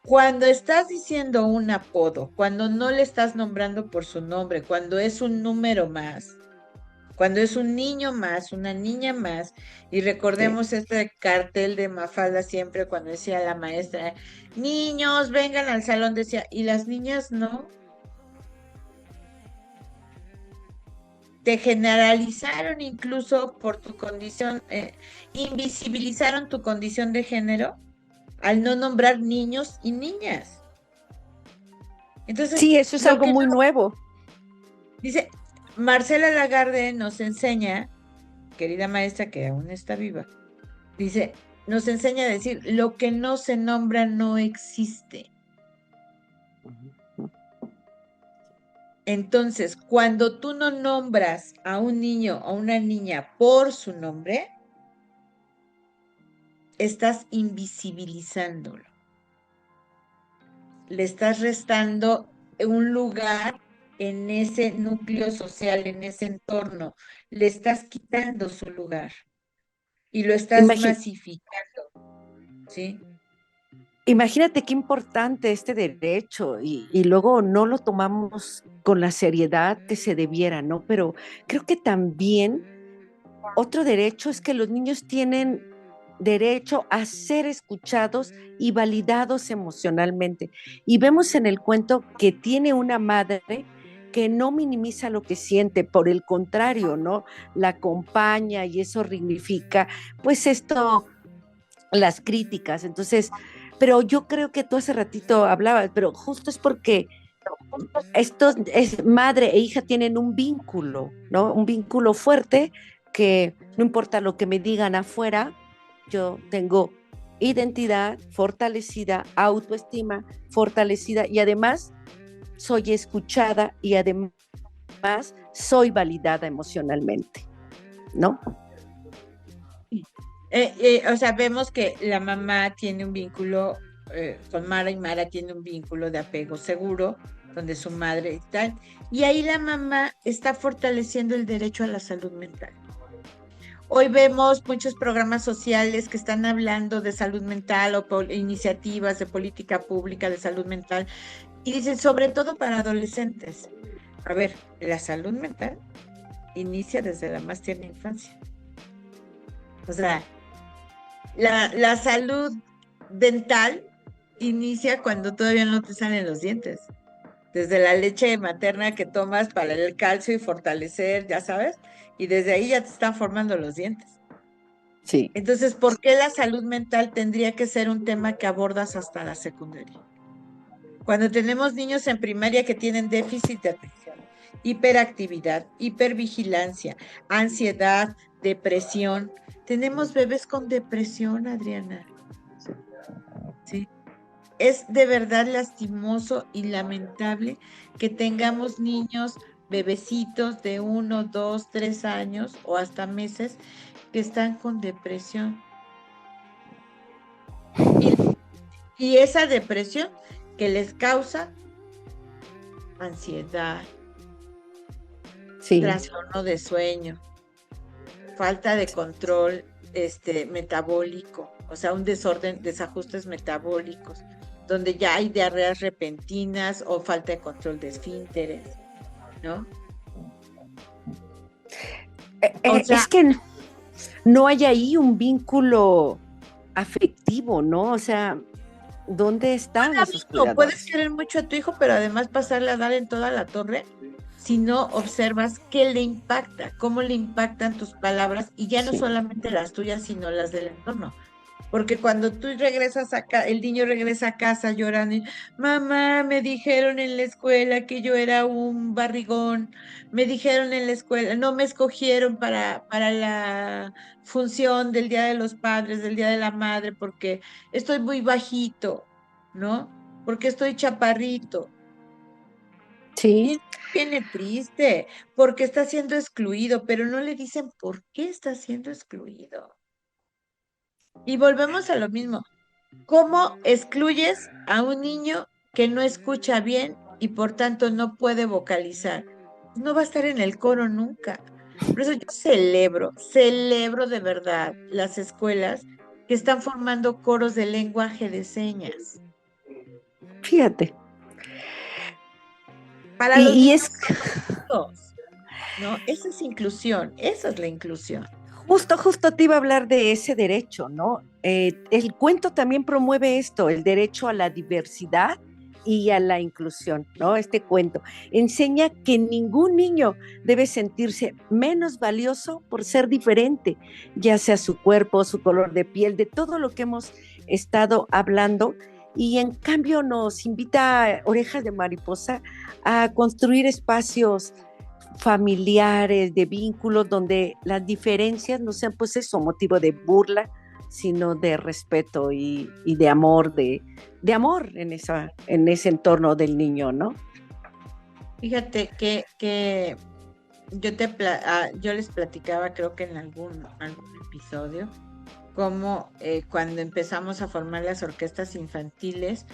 Cuando estás diciendo un apodo, cuando no le estás nombrando por su nombre, cuando es un número más, cuando es un niño más, una niña más, y recordemos este cartel de Mafalda siempre cuando decía la maestra, niños, vengan al salón, decía, y las niñas no. Te generalizaron incluso por tu condición, invisibilizaron tu condición de género al no nombrar niños y niñas. Entonces, sí, eso es algo muy nuevo. Dice, Marcela Lagarde nos enseña, querida maestra que aún está viva, dice, nos enseña a decir, lo que no se nombra no existe. Entonces, cuando tú no nombras a un niño o una niña por su nombre, estás invisibilizándolo. Le estás restando un lugar en ese núcleo social, en ese entorno. Le estás quitando su lugar y lo estás masificando, ¿sí? Imagínate qué importante este derecho y luego no lo tomamos con la seriedad que se debiera, ¿no? Pero creo que también otro derecho es que los niños tienen derecho a ser escuchados y validados emocionalmente. Y vemos en el cuento que tiene una madre que no minimiza lo que siente, por el contrario, ¿no? La acompaña y eso dignifica, pues esto, las críticas. Entonces, pero yo creo que tú hace ratito hablabas, pero justo es porque estos es, madre e hija tienen un vínculo, ¿no? Un vínculo fuerte que no importa lo que me digan afuera, yo tengo identidad fortalecida, autoestima fortalecida y además soy escuchada y además soy validada emocionalmente, ¿no? O sea, vemos que la mamá tiene un vínculo con Mara y Mara tiene un vínculo de apego seguro, donde su madre y tal. Y ahí la mamá está fortaleciendo el derecho a la salud mental. Hoy vemos muchos programas sociales que están hablando de salud mental o iniciativas de política pública de salud mental y dicen sobre todo para adolescentes. A ver, la salud mental inicia desde la más tierna infancia. O sea, la salud dental inicia cuando todavía no te salen los dientes. Desde la leche materna que tomas para el calcio y fortalecer, ya sabes, y desde ahí ya te están formando los dientes. Sí. Entonces, ¿por qué la salud mental tendría que ser un tema que abordas hasta la secundaria? Cuando tenemos niños en primaria que tienen déficit de atención, hiperactividad, hipervigilancia, ansiedad, depresión. Tenemos bebés con depresión, Adriana. Sí. Es de verdad lastimoso y lamentable que tengamos niños, bebecitos de 1, 2, 3 años o hasta meses que están con depresión. Y esa depresión que les causa ansiedad, Sí. trastorno de sueño, falta de control metabólico, o sea, un desorden, desajustes metabólicos, donde ya hay diarreas repentinas o falta de control de esfínteres, ¿no? O sea, es que no hay ahí un vínculo afectivo, ¿no? O sea, ¿dónde están esos cuidados? Puedes querer mucho a tu hijo, pero además pasarle a dar en toda la torre si no observas qué le impacta, cómo le impactan tus palabras, y ya no solamente las tuyas, sino las del entorno. Porque cuando tú regresas acá, el niño regresa a casa llorando, y, mamá, me dijeron en la escuela que yo era un barrigón, me dijeron en la escuela, no me escogieron para la función del Día de los Padres, del Día de la Madre, porque estoy muy bajito, ¿no? Porque estoy chaparrito. Sí. Y viene triste, porque está siendo excluido, pero no le dicen por qué está siendo excluido. Y volvemos a lo mismo. ¿Cómo excluyes a un niño que no escucha bien y por tanto no puede vocalizar? No va a estar en el coro nunca. Por eso yo celebro de verdad las escuelas que están formando coros de lenguaje de señas. Fíjate. Para los niños, es... ¿no? Esa es inclusión, esa es la inclusión. Justo te iba a hablar de ese derecho, ¿no? El cuento también promueve esto, el derecho a la diversidad y a la inclusión, ¿no? Este cuento enseña que ningún niño debe sentirse menos valioso por ser diferente, ya sea su cuerpo, su color de piel, de todo lo que hemos estado hablando. Y en cambio nos invita Orejas de Mariposa a construir espacios familiares, de vínculos, donde las diferencias no sean pues eso, motivo de burla, sino de respeto y de amor, de amor en ese entorno del niño, ¿no? Fíjate que yo les platicaba, creo que en algún episodio, cómo cuando empezamos a formar las orquestas infantiles,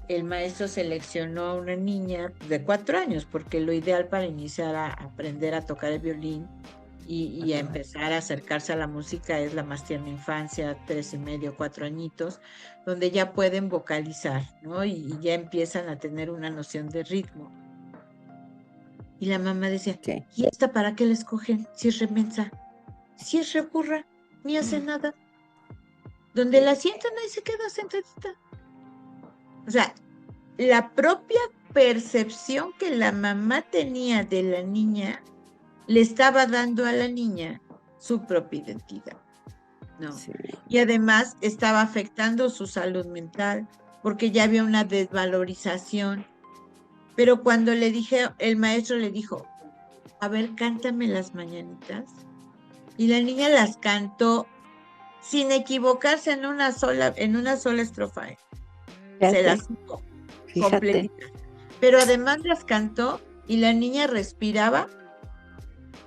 el maestro seleccionó a una niña de 4 años, porque lo ideal para iniciar a aprender a tocar el violín y a empezar a acercarse a la música es la más tierna infancia, 3 y medio, 4 añitos, donde ya pueden vocalizar, ¿no? Y ya empiezan a tener una noción de ritmo. Y la mamá decía, Sí. ¿y esta para qué la escogen? Si es remensa, si es reburra, ni hace nada. Donde la sientan ahí se queda sentadita. O sea, la propia percepción que la mamá tenía de la niña le estaba dando a la niña su propia identidad, ¿no? Sí. Y además estaba afectando su salud mental porque ya había una desvalorización. Pero cuando el maestro le dijo, a ver, cántame las mañanitas, y la niña las cantó sin equivocarse en una sola estrofa. Se las hizo completitas. Pero además las cantó y la niña respiraba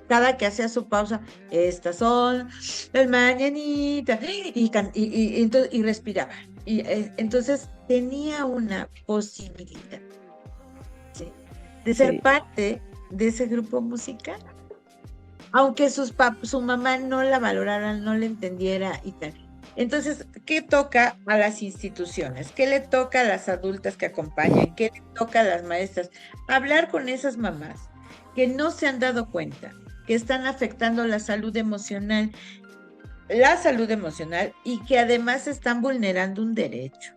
cada que hacía su pausa. Estas son las mañanitas. Y respiraba. Y entonces tenía una posibilidad, ¿sí?, de ser parte de ese grupo musical. Aunque su mamá no la valorara, no la entendiera y tal. Entonces, ¿qué toca a las instituciones? ¿Qué le toca a las adultas que acompañan? ¿Qué le toca a las maestras? Hablar con esas mamás que no se han dado cuenta, que están afectando la salud emocional y que además están vulnerando un derecho.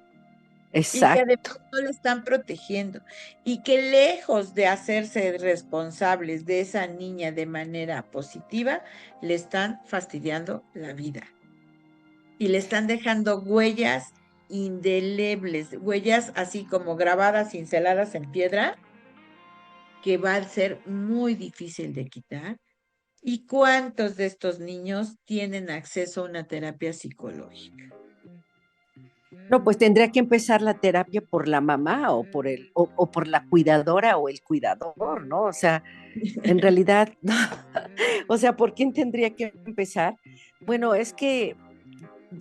Y que además Exacto. no le están protegiendo, y que lejos de hacerse responsables de esa niña de manera positiva, le están fastidiando la vida y le están dejando huellas indelebles, huellas así como grabadas, cinceladas en piedra, que va a ser muy difícil de quitar. ¿Y cuántos de estos niños tienen acceso a una terapia psicológica? No, pues tendría que empezar la terapia por la mamá o por la cuidadora o el cuidador, ¿no? O sea, en realidad, o sea, ¿por quién tendría que empezar? Bueno, es que,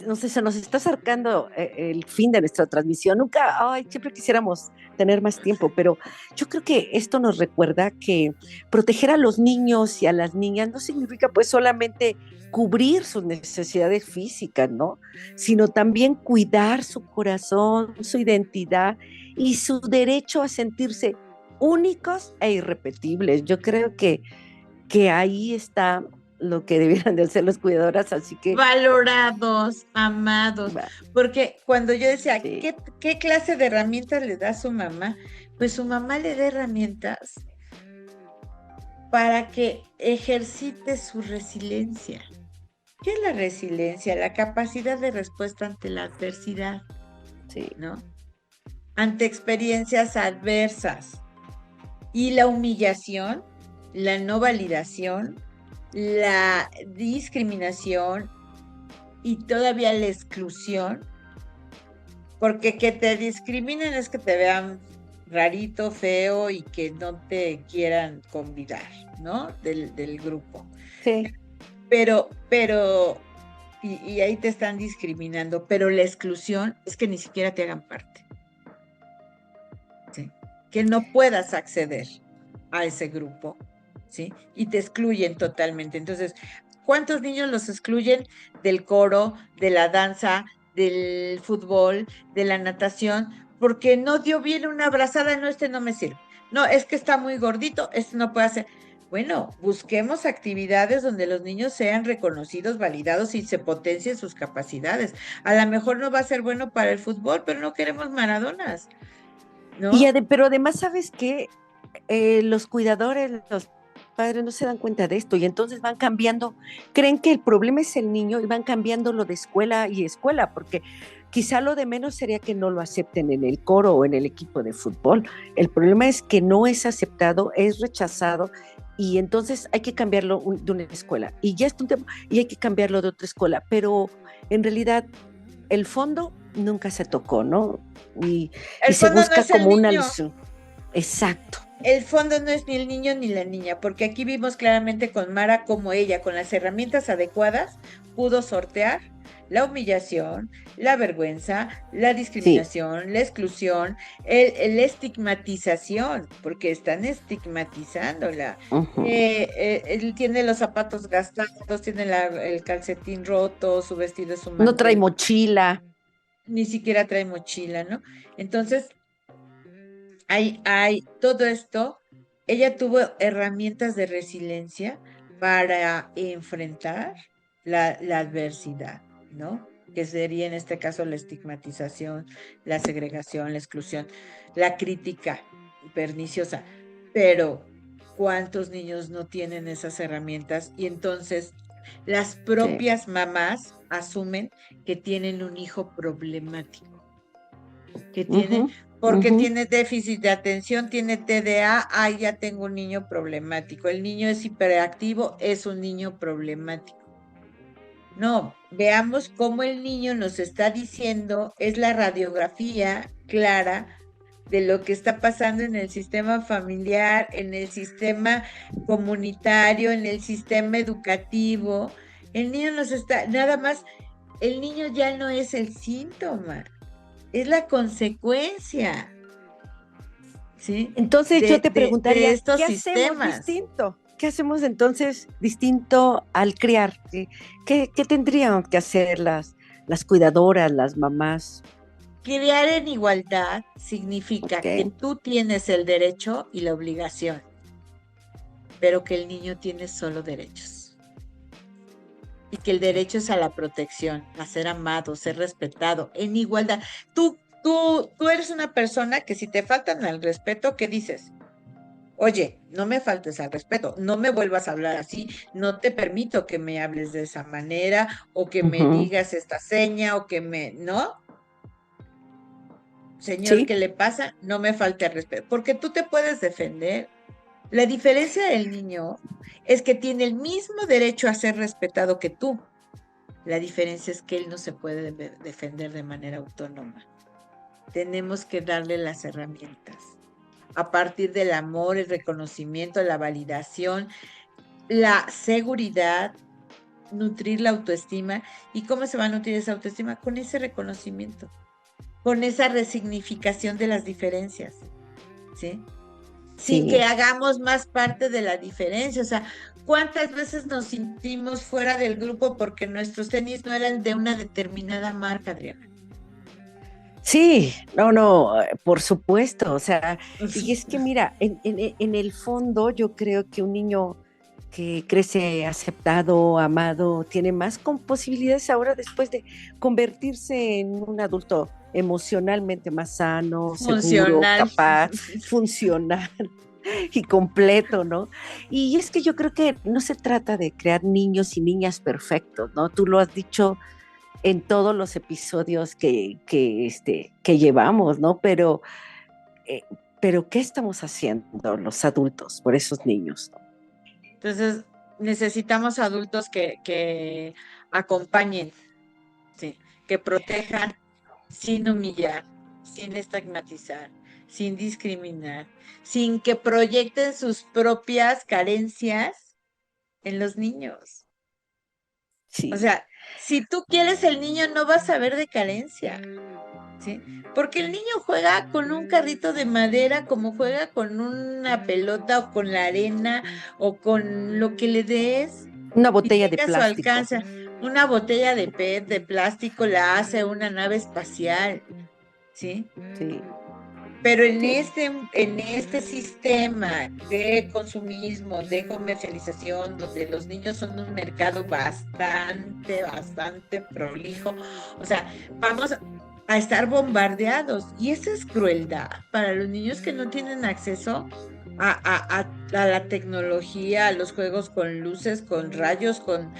no sé, se nos está acercando el fin de nuestra transmisión. Nunca, ay, siempre quisiéramos tener más tiempo, pero yo creo que esto nos recuerda que proteger a los niños y a las niñas no significa pues solamente cubrir sus necesidades físicas, ¿no? Sino también cuidar su corazón, su identidad y su derecho a sentirse únicos e irrepetibles. Yo creo que ahí está lo que debieran de hacer las cuidadoras, así que Valorados, amados, porque cuando yo decía, sí. ¿qué clase de herramientas le da su mamá? Pues su mamá le da herramientas para que ejercite su resiliencia. ¿Qué es la resiliencia? La capacidad de respuesta ante la adversidad, Sí. ¿no? Ante experiencias adversas. Y la humillación, la no validación, la discriminación y todavía la exclusión, porque que te discriminen es que te vean rarito, feo y que no te quieran convidar, ¿no? Del grupo. Sí. Pero, y ahí te están discriminando, pero la exclusión es que ni siquiera te hagan parte, ¿sí? Que no puedas acceder a ese grupo, ¿sí? Y te excluyen totalmente. Entonces, ¿cuántos niños los excluyen del coro, de la danza, del fútbol, de la natación? Porque no dio bien una abrazada, no, este no me sirve. No, es que está muy gordito, este no puede hacer. Bueno, busquemos actividades donde los niños sean reconocidos, validados y se potencien sus capacidades. A lo mejor no va a ser bueno para el fútbol, pero no queremos Maradonas, ¿no? Pero además, ¿sabes qué? Los cuidadores, los padres no se dan cuenta de esto y entonces van cambiando, creen que el problema es el niño y van cambiando lo de escuela y escuela, porque quizá lo de menos sería que no lo acepten en el coro o en el equipo de fútbol. El problema es que no es aceptado, es rechazado y entonces hay que cambiarlo de una escuela y ya es un tema y hay que cambiarlo de otra escuela, pero en realidad el fondo nunca se tocó, ¿no? Y El se fondo no busca es el como una niño. alusión. Exacto. el fondo no es ni el niño ni la niña, porque aquí vimos claramente con Mara cómo ella, con las herramientas adecuadas, pudo sortear la humillación, la vergüenza, la Sí. discriminación, la exclusión, la estigmatización, porque están estigmatizándola. Ujú. Él tiene los zapatos gastados, tiene el calcetín roto, su vestido es un No trae mantel, mochila. ni siquiera trae mochila, ¿no? Entonces, hay todo esto. Ella tuvo herramientas de resiliencia para enfrentar la adversidad, ¿no? Que sería en este caso la estigmatización, la segregación, la exclusión, la crítica perniciosa. Pero, ¿cuántos niños no tienen esas herramientas? Y entonces las Sí. propias mamás asumen que tienen un hijo problemático, que tiene, Ujú, porque ujú. tiene déficit de atención, tiene TDA, ay, ya tengo un niño problemático. El niño es hiperactivo, es un niño problemático. No, veamos cómo el niño nos está diciendo, es la radiografía clara de lo que está pasando en el sistema familiar, en el sistema comunitario, en el sistema educativo. El niño nos está, nada más, el niño ya no es el síntoma, es la consecuencia, ¿sí? Entonces yo te De preguntaría, estos ¿qué hacemos sistemas. distinto? ¿Qué hacemos entonces distinto al criar? ¿Qué tendrían que hacer las cuidadoras, las mamás? Criar en igualdad significa ¿Ok? que tú tienes el derecho y la obligación, pero que el niño tiene solo derechos. Y que el derecho es a la protección, a ser amado, ser respetado, en igualdad. Tú eres una persona que si te faltan al respeto, ¿qué dices? Oye, no me faltes al respeto, no me vuelvas a hablar así, no te permito que me hables de esa manera o que me Ujú. digas esta seña o que me, ¿no? Señor, Sí, ¿qué le pasa? No me falte al respeto, porque tú te puedes defender. La diferencia del niño es que tiene el mismo derecho a ser respetado que tú. La diferencia es que él no se puede defender de manera autónoma. Tenemos que darle las herramientas a partir del amor, el reconocimiento, la validación, la seguridad, nutrir la autoestima. ¿Y cómo se va a nutrir esa autoestima? Con ese reconocimiento, con esa resignificación de las diferencias, ¿sí? Sin que sí. hagamos más parte de la diferencia. O sea, ¿cuántas veces nos sentimos fuera del grupo porque nuestros tenis no eran de una determinada marca, Adriana? Sí, no, no, por supuesto. O sea, y es que mira, en el fondo yo creo que un niño que crece aceptado, amado, tiene más posibilidades ahora después de convertirse en un adulto emocionalmente más sano, seguro, Funcional. capaz, funcional y completo, ¿no? Y es que yo creo que no se trata de crear niños y niñas perfectos, ¿no? Tú lo has dicho en todos los episodios que llevamos, ¿no? Eh, pero ¿qué estamos haciendo los adultos por esos niños? ¿No? Entonces, necesitamos adultos que acompañen, ¿sí? Que protejan sin humillar, sin estigmatizar, sin discriminar, sin que proyecten sus propias carencias en los niños. O Sí, sea, si tú quieres el niño, no vas a ver de carencia, ¿sí? Porque el niño juega con un carrito de madera como juega con una pelota o con la arena o con lo que le des una y botella de tenga a su plástico. alcance. Una botella de PET, de plástico, la hace una nave espacial, ¿sí? Sí, Pero sí, en este sistema de consumismo, de comercialización, donde los niños son un mercado bastante prolijo, o sea, vamos a estar bombardeados. Y esa es crueldad para los niños que no tienen acceso a la tecnología, a los juegos con luces, con rayos, con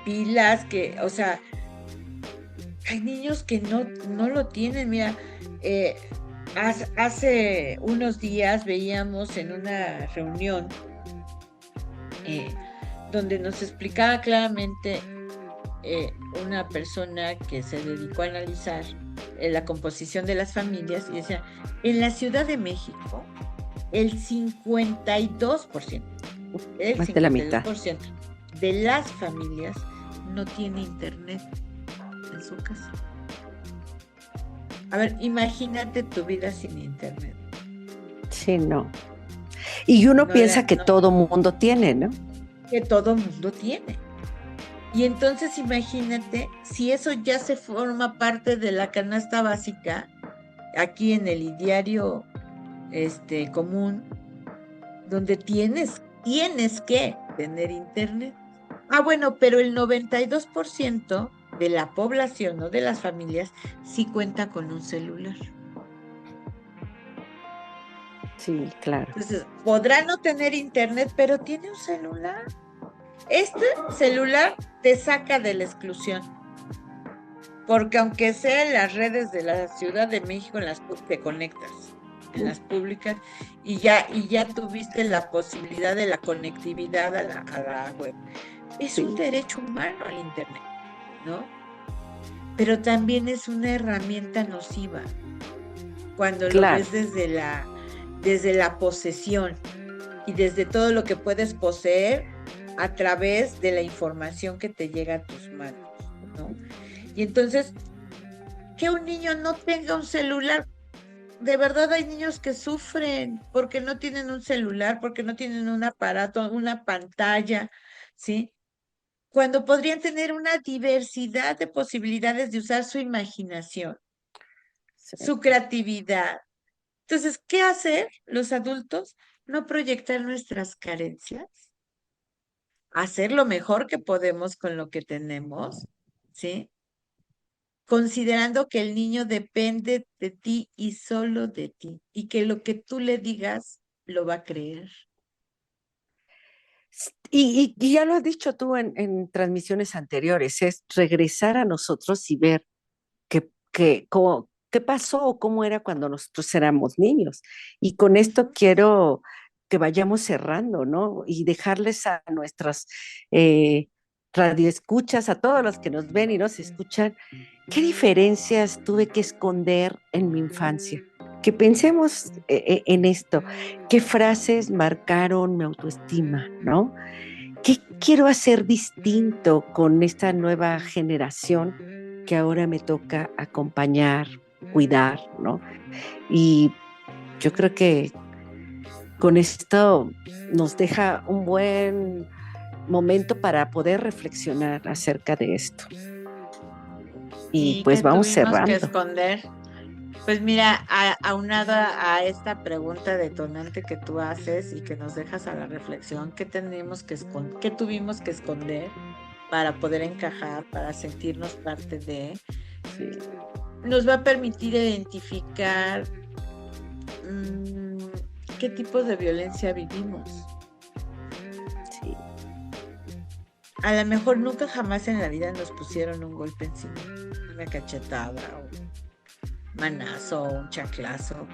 pilas, que, o sea, hay niños que no lo tienen. Mira, eh, hace unos días veíamos en una reunión eh, donde nos explicaba claramente una persona que se dedicó a analizar la composición de las familias y decía, en la Ciudad de México el 52%, el Más de la mitad. 52% de las familias no tiene internet en su casa. A ver, imagínate tu vida sin internet. Sí, no. Y uno No, piensa que no, todo mundo tiene, ¿no? que todo mundo tiene. Y entonces imagínate si eso ya se forma parte de la canasta básica aquí en el diario común, donde tienes que tener internet. Ah, bueno, pero el 92% de la población o de las familias sí cuenta con un celular. Sí, claro. Entonces, podrá no tener internet, pero tiene un celular. Este celular te saca de la exclusión. Porque aunque sea en las redes de la Ciudad de México, en las te conectas, en las públicas, y ya tuviste la posibilidad de la conectividad a la web. Es Sí, un derecho humano al internet, ¿no? Pero también es una herramienta nociva cuando lo claro. ves desde la posesión y desde todo lo que puedes poseer a través de la información que te llega a tus manos, ¿no? Y entonces, que un niño no tenga un celular, de verdad hay niños que sufren porque no tienen un celular, porque no tienen un aparato, una pantalla, ¿sí? Cuando podrían tener una diversidad de posibilidades de usar su imaginación, Sí. su creatividad. Entonces, ¿qué hacer los adultos? No proyectar nuestras carencias, hacer lo mejor que podemos con lo que tenemos, ¿sí? Considerando que el niño depende de ti y solo de ti, y que lo que tú le digas lo va a creer. Y ya lo has dicho tú en transmisiones anteriores, es regresar a nosotros y ver qué pasó o cómo era cuando nosotros éramos niños. Y con esto quiero que vayamos cerrando, ¿no? Y dejarles a nuestras radioescuchas, a todos los que nos ven y nos escuchan, ¿qué diferencias tuve que esconder en mi infancia? Que pensemos en esto, qué frases marcaron mi autoestima, ¿no? ¿Qué quiero hacer distinto con esta nueva generación que ahora me toca acompañar, cuidar, ¿no? Y yo creo que con esto nos deja un buen momento para poder reflexionar acerca de esto. Y ¿Y pues qué vamos tuvimos que cerrando. esconder? Pues mira, aunado a esta pregunta detonante que tú haces y que nos dejas a la reflexión, ¿qué tenemos que qué tuvimos que esconder para poder encajar, para sentirnos parte de? Sí, Nos va a permitir identificar qué tipos de violencia vivimos. sí. A lo mejor nunca jamás en la vida nos pusieron un golpe encima, una cachetada, un manazo, un chanclazo.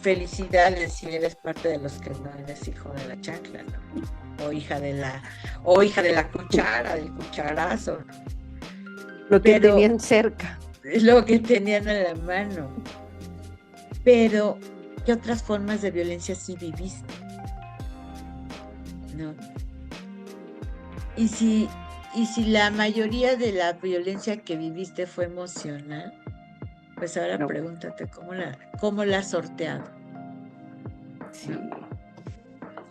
Felicidades si eres parte de los que no eres hijo de la chancla, ¿no? O hija de la cuchara, del cucharazo. Lo que Pero tenían cerca. es lo que tenían a la mano. Pero, ¿qué otras formas de violencia sí viviste? ¿No? Y si la mayoría de la violencia que viviste fue emocional, pues ahora No, pregúntate cómo la has sorteado. sí.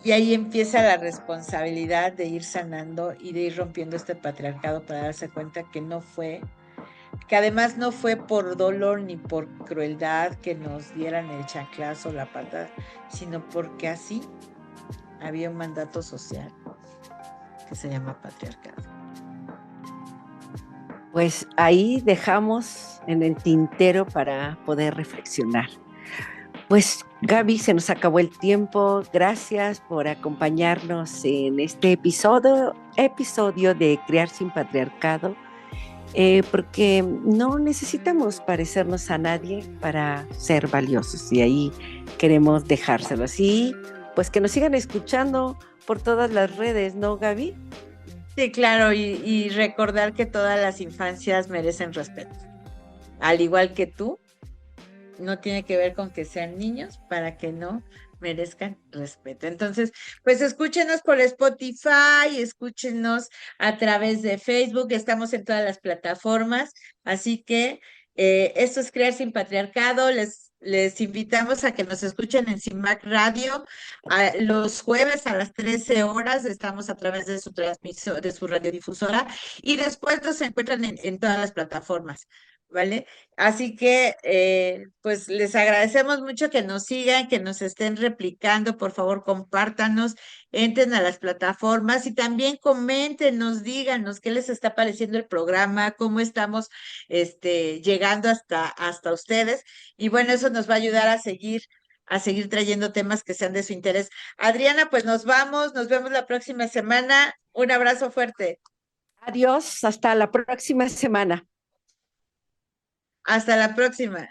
Y ahí empieza la responsabilidad de ir sanando y de ir rompiendo este patriarcado para darse cuenta que además no fue por dolor ni por crueldad que nos dieran el chanclazo o la patada, sino porque así había un mandato social que se llama patriarcado. Pues ahí dejamos en el tintero para poder reflexionar. Pues Gaby, se nos acabó el tiempo. Gracias por acompañarnos en este episodio de Criar sin Patriarcado, porque no necesitamos parecernos a nadie para ser valiosos y ahí queremos dejárselos. Y pues que nos sigan escuchando por todas las redes, ¿no, Gaby? Sí, claro, y recordar que todas las infancias merecen respeto. Al igual que tú, no tiene que ver con que sean niños para que no merezcan respeto. Entonces, pues escúchenos por Spotify, escúchenos a través de Facebook, estamos en todas las plataformas, así que esto es Crear Sin Patriarcado, les invitamos a que nos escuchen en CIMAC Radio los jueves a las 13 horas, estamos a través de su transmisor, de su radiodifusora, y después nos encuentran en todas las plataformas. ¿Vale? Así que, pues les agradecemos mucho que nos sigan, que nos estén replicando, por favor, compártanos, entren a las plataformas y también coméntenos, díganos qué les está pareciendo el programa, cómo estamos llegando hasta ustedes. Y bueno, eso nos va a ayudar a seguir trayendo temas que sean de su interés. Adriana, pues nos vemos la próxima semana. Un abrazo fuerte. Adiós, hasta la próxima semana. Hasta la próxima.